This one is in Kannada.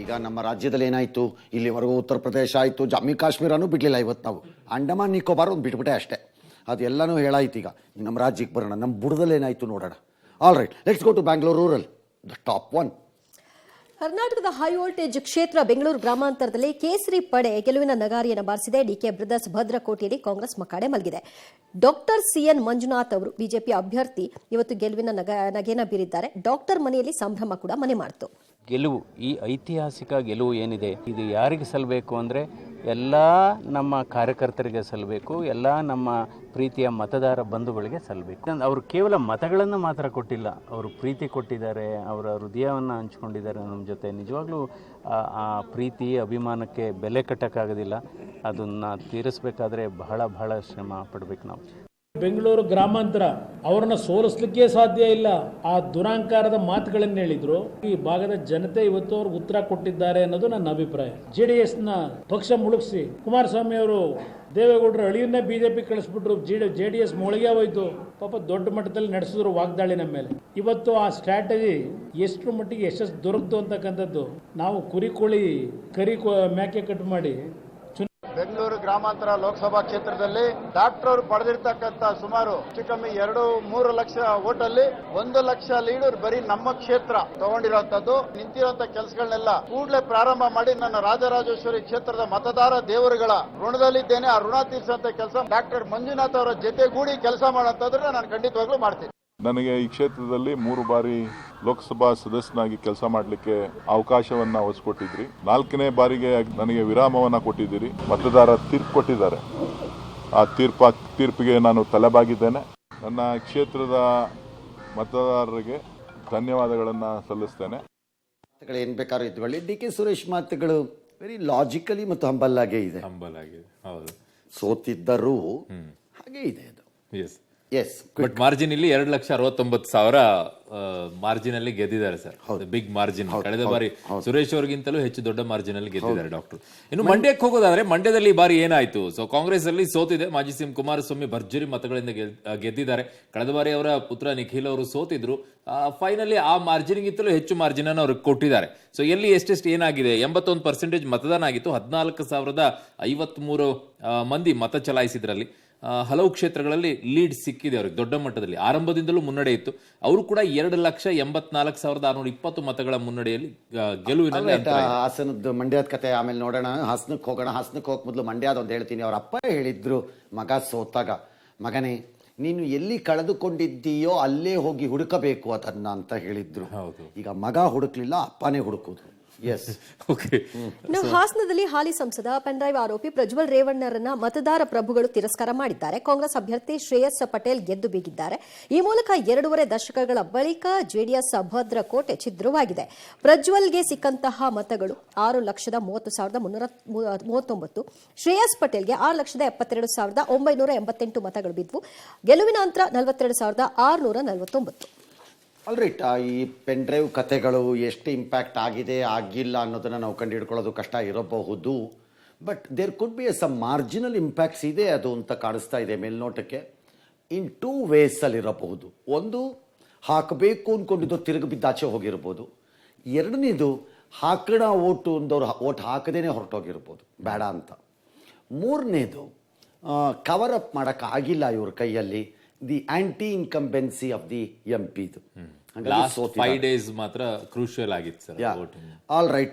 ಈಗ ನಮ್ಮ ರಾಜ್ಯದಲ್ಲಿ ಏನಾಯ್ತು, ಇಲ್ಲಿವರೆಗೂ ಉತ್ತರ ಪ್ರದೇಶ ಆಯಿತು, ಜಮ್ಮು ಕಾಶ್ಮೀರನೂ ಬಿಡಲಿಲ್ಲ. ಇವತ್ತು ನಾವು ಅಂಡಮಾನ್ ನಿಕೋಬಾರ್ ಒಂದು ಬಿಟ್ಬಿಟ್ಟೆ ಅಷ್ಟೇ. ಅದೆಲ್ಲನೂ ಹೇಳಾಯ್ತು. ಈಗ ನಮ್ಮ ರಾಜ್ಯಕ್ಕೆ ಬರೋಣ, ನಮ್ಮ ಬುಡದಲ್ಲಿ ಏನಾಯಿತು ನೋಡೋಣ. All right, let's go to Bangalore rural, the top one. ಕರ್ನಾಟಕದ ಹೈ ವೋಲ್ಟೇಜ್ ಕ್ಷೇತ್ರ ಬೆಂಗಳೂರು ಗ್ರಾಮಾಂತರದಲ್ಲಿ ಕೇಸರಿ ಪಡೆ ಗೆಲುವಿನ ನಗಾರಿಯನ್ನು ಬಾರಿಸಿದೆ. ಡಿಕೆ ಬ್ರದರ್ಸ್ ಭದ್ರಕೋಟೆಯಲ್ಲಿ ಕಾಂಗ್ರೆಸ್ ಮಕಾಡೆ ಮಲಗಿದೆ. ಡಾಕ್ಟರ್ ಸಿಎನ್ ಮಂಜುನಾಥ್ ಅವರು ಬಿಜೆಪಿ ಅಭ್ಯರ್ಥಿ ಇವತ್ತು ಗೆಲುವಿನ ನಗೆನ ಬೀರಿದ್ದಾರೆ. ಡಾಕ್ಟರ್ ಮನೆಯಲ್ಲಿ ಸಂಭ್ರಮ ಕೂಡ ಮನೆ ಮಾಡಿತು. ಗೆಲುವು, ಈ ಐತಿಹಾಸಿಕ ಗೆಲುವು ಏನಿದೆ, ಇದು ಯಾರಿಗೆ ಸಲ್ಲಬೇಕು ಅಂದರೆ ಎಲ್ಲ ನಮ್ಮ ಕಾರ್ಯಕರ್ತರಿಗೆ ಸಲ್ಲಬೇಕು, ಎಲ್ಲ ನಮ್ಮ ಪ್ರೀತಿಯ ಮತದಾರ ಬಂಧುಗಳಿಗೆ ಸಲ್ಲಬೇಕು. ಅವರು ಕೇವಲ ಮತಗಳನ್ನು ಮಾತ್ರ ಕೊಟ್ಟಿಲ್ಲ, ಅವರು ಪ್ರೀತಿ ಕೊಟ್ಟಿದ್ದಾರೆ, ಅವರ ಹೃದಯವನ್ನು ಹಂಚ್ಕೊಂಡಿದ್ದಾರೆ ನಮ್ಮ ಜೊತೆ. ನಿಜವಾಗ್ಲೂ ಆ ಪ್ರೀತಿ ಅಭಿಮಾನಕ್ಕೆ ಬೆಲೆ ಕಟ್ಟೋಕ್ಕಾಗೋದಿಲ್ಲ. ಅದನ್ನು ತೀರಿಸಬೇಕಾದ್ರೆ ಬಹಳ ಶ್ರಮ ಪಡಬೇಕು ನಾವು. ಬೆಂಗಳೂರು ಗ್ರಾಮಾಂತರ ಅವರನ್ನ ಸೋಲಿಸಲಿಕ್ಕೆ ಸಾಧ್ಯ ಇಲ್ಲ. ಆ ದುರಾಂಕಾರದ ಮಾತುಗಳನ್ನು ಹೇಳಿದ್ರು. ಈ ಭಾಗದ ಜನತೆ ಇವತ್ತು ಅವ್ರಿಗೆ ಉತ್ತರ ಕೊಟ್ಟಿದ್ದಾರೆ ಅನ್ನೋದು ನನ್ನ ಅಭಿಪ್ರಾಯ. ಜೆಡಿಎಸ್ ನ ಪಕ್ಷ ಮುಳುಗಿಸಿ ಕುಮಾರಸ್ವಾಮಿ ಅವರು ದೇವೇಗೌಡರ ಅಳಿಯನ್ನೇ ಬಿಜೆಪಿ ಕಳಿಸ್ಬಿಟ್ರು. ಜೆಡಿಎಸ್ ಮೊಳಗೆ ಹೋಯ್ತು. ಪಾಪ ದೊಡ್ಡ ಮಟ್ಟದಲ್ಲಿ ನಡೆಸಿದ್ರು ವಾಗ್ದಾಳಿ ನಮ್ಮ ಮೇಲೆ. ಇವತ್ತು ಆ ಸ್ಟ್ರಾಟಜಿ ಎಷ್ಟು ಮಟ್ಟಿಗೆ ಯಶಸ್ಸು ದೊರಕತು ಅಂತಕ್ಕಂಥದ್ದು ನಾವು ಕುರಿ ಕೋಳಿ ಕರಿ ಮೇಕೆ ಕಟ್ ಮಾಡಿ ಬೆಂಗಳೂರು ಗ್ರಾಮಾಂತರ ಲೋಕಸಭಾ ಕ್ಷೇತ್ರದಲ್ಲಿ ಡಾಕ್ಟರ್ ಅವರು ಪಡೆದಿರ್ತಕ್ಕಂಥ ಸುಮಾರು ಕಮ್ಮಿ 2-3 ಲಕ್ಷ ಓಟಲ್ಲಿ 1 ಲಕ್ಷ ಲೀಡರ್ ಬರೀ ನಮ್ಮ ಕ್ಷೇತ್ರ ತಗೊಂಡಿರುವಂತದ್ದು. ನಿಂತಿರುವಂತ ಕೆಲಸಗಳನ್ನೆಲ್ಲ ಕೂಡಲೇ ಪ್ರಾರಂಭ ಮಾಡಿ ನನ್ನ ರಾಜರಾಜೇಶ್ವರಿ ಕ್ಷೇತ್ರದ ಮತದಾರ ದೇವರುಗಳ ಋಣದಲ್ಲಿದ್ದೇನೆ. ಆ ಋಣ ತೀರಿಸುವಂತ ಕೆಲಸ ಡಾಕ್ಟರ್ ಮಂಜುನಾಥ್ ಅವರ ಜೊತೆಗೂಡಿ ಕೆಲಸ ಮಾಡುವಂತಂದ್ರೆ ನಾನು ಖಂಡಿತವಾಗ್ಲೂ ಮಾಡ್ತೀನಿ. ನನಗೆ ಈ ಕ್ಷೇತ್ರದಲ್ಲಿ 3 ಬಾರಿ ಲೋಕಸಭಾ ಸದಸ್ಯನಾಗಿ ಕೆಲಸ ಮಾಡಲಿಕ್ಕೆ ಅವಕಾಶವನ್ನ ಒದಗಿಸಿಕೊಟ್ಟಿದ್ರಿ. 4ನೇ ಬಾರಿಗೆ ನನಗೆ ವಿರಾಮವನ್ನ ಕೊಟ್ಟಿದ್ದೀರಿ. ಮತದಾರ ತೀರ್ಪು ಕೊಟ್ಟಿದ್ದಾರೆ. ಆ ತೀರ್ಪಿಗೆ ನಾನು ತಲೆಬಾಗಿದ್ದೇನೆ. ನನ್ನ ಕ್ಷೇತ್ರದ ಮತದಾರರಿಗೆ ಧನ್ಯವಾದಗಳನ್ನ ಸಲ್ಲಿಸ್ತೇನೆ. ಏನ್ ಬೇಕಾದ್ರೂ ಇದ್ಕೊಳ್ಳಿ. ಡಿ ಕೆ ಸುರೇಶ್ ಮಾತುಗಳು ವೆರಿ ಲಾಜಿಕಲಿ ಮತ್ತು ಹಂಬಲ್ ಆಗೇ ಇದೆ. ಹೌದು, ಸೋತಿದ್ದರೂ ಹಾಗೆ ಇದೆ ಅದು. ಎಸ್, ಬಟ್ ಮಾರ್ಜಿನ್ ಇಲ್ಲಿ 2,69,000 ಮಾರ್ಜಿನ್ ಅಲ್ಲಿ ಗೆದ್ದಿದ್ದಾರೆ ಸರ್. Big margin. ಕಳೆದ ಬಾರಿ ಸುರೇಶ್ ಅವರಿಗಿಂತಲೂ ಹೆಚ್ಚು ದೊಡ್ಡ ಮಾರ್ಜಿನ್ ಅಲ್ಲಿ ಗೆದ್ದಿದ್ದಾರೆ ಡಾಕ್ಟರ್. ಇನ್ನು ಮಂಡ್ಯಕ್ಕೆ ಹೋಗೋದಾದ್ರೆ, ಮಂಡ್ಯದಲ್ಲಿ ಈ ಬಾರಿ ಏನಾಯ್ತು? ಸೊ ಕಾಂಗ್ರೆಸ್ ಅಲ್ಲಿ ಸೋತಿದೆ. ಮಾಜಿ ಸಿಎಂ ಕುಮಾರಸ್ವಾಮಿ ಭರ್ಜರಿ ಮತಗಳಿಂದ ಗೆದ್ದಿದ್ದಾರೆ. ಕಳೆದ ಬಾರಿ ಅವರ ಪುತ್ರ ನಿಖಿಲ್ ಅವರು ಸೋತಿದ್ರು. ಫೈನಲಿ ಆ ಮಾರ್ಜಿನ್ಗಿಂತಲೂ ಹೆಚ್ಚು ಮಾರ್ಜಿನ್ ಅನ್ನು ಅವ್ರಿಗೆ ಕೊಟ್ಟಿದ್ದಾರೆ. ಸೊ ಎಲ್ಲಿ ಎಷ್ಟೆಷ್ಟು ಏನಾಗಿದೆ? 81% ಮತದಾನ ಆಗಿತ್ತು. 14,053 ಮಂದಿ ಮತ ಚಲಾಯಿಸಿದ್ರಲ್ಲಿ ಹಲವು ಕ್ಷೇತ್ರಗಳಲ್ಲಿ ಲೀಡ್ ಸಿಕ್ಕಿದೆ ಅವ್ರಿಗೆ ದೊಡ್ಡ ಮಟ್ಟದಲ್ಲಿ. ಆರಂಭದಿಂದಲೂ ಮುನ್ನಡೆ ಇತ್ತು. ಅವರು ಕೂಡ 2,84,620 ಮತಗಳ ಮುನ್ನಡೆಯಲ್ಲಿ ಗೆಲುವಿನಲ್ಲಿ. ಹಾಸನದ ಮಂಡ್ಯದ ಕತೆ ಆಮೇಲೆ ನೋಡೋಣ. ಹಾಸನಕ್ಕೆ ಹೋಗೋಣ. ಹಾಸನಕ್ಕೆ ಹೋಗಕ್ ಮೊದಲು ಮಂಡ್ಯದ ಒಂದು ಹೇಳ್ತೀನಿ. ಅವ್ರ ಅಪ್ಪ ಹೇಳಿದ್ರು ಮಗ ಸೋತಾಗ, ಮಗನೇ ನೀನು ಎಲ್ಲಿ ಕಳೆದುಕೊಂಡಿದ್ದೀಯೋ ಅಲ್ಲೇ ಹೋಗಿ ಹುಡುಕಬೇಕು ಅದನ್ನ ಅಂತ ಹೇಳಿದ್ರು. ಈಗ ಮಗ ಹುಡುಕ್ಲಿಲ್ಲ, ಅಪ್ಪನೇ ಹುಡುಕುದು. ಹಾಸನದಲ್ಲಿ ಹಾಲಿ ಸಂಸದ ಪೆನ್ಡ್ರೈವ್ ಆರೋಪಿ ಪ್ರಜ್ವಲ್ ರೇವಣ್ಣರನ್ನ ಮತದಾರ ಪ್ರಭುಗಳು ತಿರಸ್ಕಾರ ಮಾಡಿದ್ದಾರೆ. ಕಾಂಗ್ರೆಸ್ ಅಭ್ಯರ್ಥಿ ಶ್ರೇಯಸ್ ಪಟೇಲ್ ಗೆದ್ದು ಬೀಗಿದ್ದಾರೆ. ಈ ಮೂಲಕ 2.5 ದಶಕಗಳ ಬಳಿಕ ಜೆಡಿಎಸ್ ಭದ್ರಕೋಟೆ ಛಿದ್ರವಾಗಿದೆ. ಪ್ರಜ್ವಲ್ಗೆ ಸಿಕ್ಕಂತಹ ಮತಗಳು 6,30,339. ಶ್ರೇಯಸ್ ಪಟೇಲ್ಗೆ 6,72,988 ಮತಗಳು ಬಿದ್ವು. ಗೆಲುವಿನ ಅಂತರ 42,649. ಆಲ್ರೈಟ್, ಈ ಪೆನ್ ಡ್ರೈವ್ ಕತೆಗಳು ಎಷ್ಟು ಇಂಪ್ಯಾಕ್ಟ್ ಆಗಿದೆ ಆಗಿಲ್ಲ ಅನ್ನೋದನ್ನು ನಾವು ಕಂಡುಹಿಡ್ಕೊಳ್ಳೋದು ಕಷ್ಟ ಇರಬಹುದು. But there could be some marginal impacts ಇದೆ ಅದು ಅಂತ ಕಾಣಿಸ್ತಾ ಇದೆ ಮೇಲ್ನೋಟಕ್ಕೆ. ಇನ್ 2 ವೇಸಲ್ಲಿ ಇರಬಹುದು. ಒಂದು, ಹಾಕಬೇಕು ಅಂದ್ಕೊಂಡಿದ್ದು ತಿರುಗಿ ಬಿದ್ದಾಚೆ ಹೋಗಿರ್ಬೋದು. ಎರಡನೇದು, ಹಾಕೋಣ ಓಟು ಅಂದವ್ರು ಓಟ್ ಹಾಕದೇನೆ ಹೊರಟೋಗಿರ್ಬೋದು ಬೇಡ ಅಂತ. ಮೂರನೇದು, ಕವರ್ ಅಪ್ ಮಾಡೋಕ್ಕಾಗಿಲ್ಲ ಇವ್ರ ಕೈಯಲ್ಲಿ the anti incumbency of the MP. 5 days ಮಾತ್ರ ಕ್ರೂಷಿಯಲ್ ಆಗಿತ್ತು ಸರ್. All right.